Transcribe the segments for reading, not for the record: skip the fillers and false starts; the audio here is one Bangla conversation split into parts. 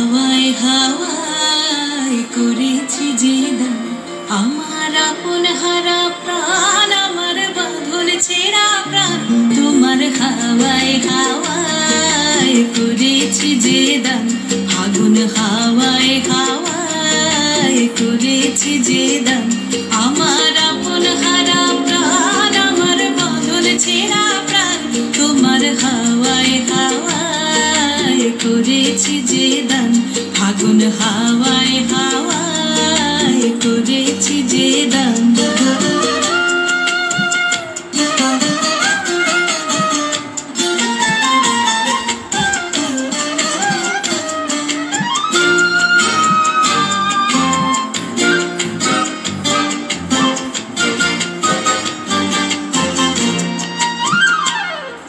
হাওয়ায় হাওয়ায় করেছি যে দান, আমার আপন হারা প্রাণ, আমার বাঁধন ছেঁড়া প্রাণ। তোমার হাওয়ায় হাওয়ায় করেছি যে দান, আগুন হাওয়ায় হাওয়ায় করেছি যে দান, আমার আপন হারা প্রাণ, আমার বাঁধন ছেঁড়া প্রাণ। তোমার হাওয়ায় হাওয়ায় করেছি যে দান, আগুন হাওয়ায় হাওয়ায় করেছি যে দান।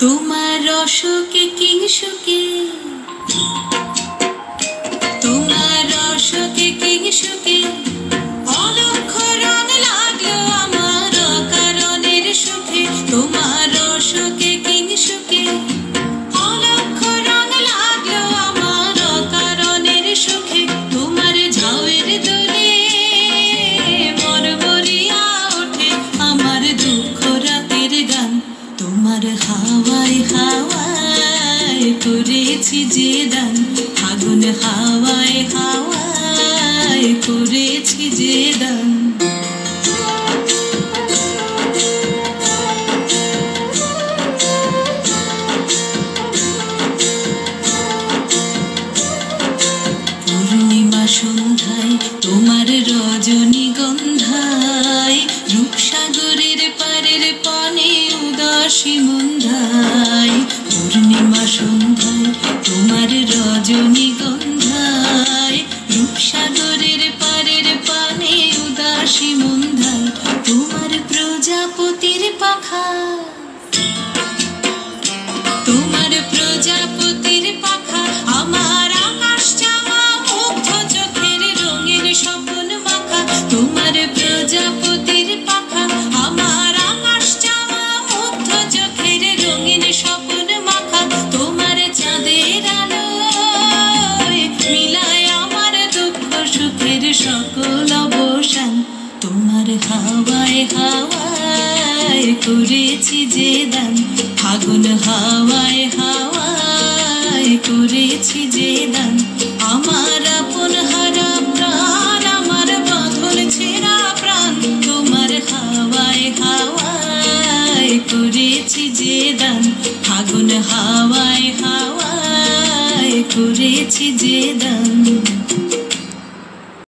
তোমার অশোকে কিংসুকে, তোমার অশোকে কিংসুকে অলক্ষ্য রং লাগলো আমার অকারণের সুখে। তোমার অশোকে কিংসুকে অলক্ষ্য রং লাগলো আমার অকারণের সুখে। তোমার ঝাউয়ের দোলে বরবরিয়া ওঠে আমার দুঃখ রাতের গান। তোমার হাওয়ায় হাওয়ায় করেছি যে দান, আগুন হাওয়ায় হাওয়ায় করেছি যে দান। পূর্ণিমা সন্ধ্যায় তোমার রজনীগন্ধায়, রূপসাগরের পারের পানে উদাসী মন্ধায়। পূর্ণিমা সন্ধ্যায় তোমার রজনীগন্ধায়, রূপসাগরের পারের পানে উদাসী মন্ধায়। তোমার প্রজাপতির পাখা, তোমার প্রজাপতির পাখা আমার আকাশ চাওয়া মুগ্ধ চোখের রঙের স্বপ্ন মাখা। তোমার প্রজাপতির পাখা আমার আকাশ চাওয়া মুগ্ধ চোখের রঙিন স্বপ্ন মাখা। তোমার চাঁদের আলোয় মিলায় আমার দুঃখ সুখের সকল অবসান। তোমার হাওয়ায় হাওয়ায় করেছি যে দান, আগুন হাওয়ায় হাওয়ায় করেছি যে দান, আমার আপন হারা প্রাণ, আমার বাঁধন ছেঁড়া প্রাণ। তোমার হাওয়ায় হাওয়ায় করেছি যে দান, আগুন হাওয়ায় হাওয়ায় করেছি যে দান।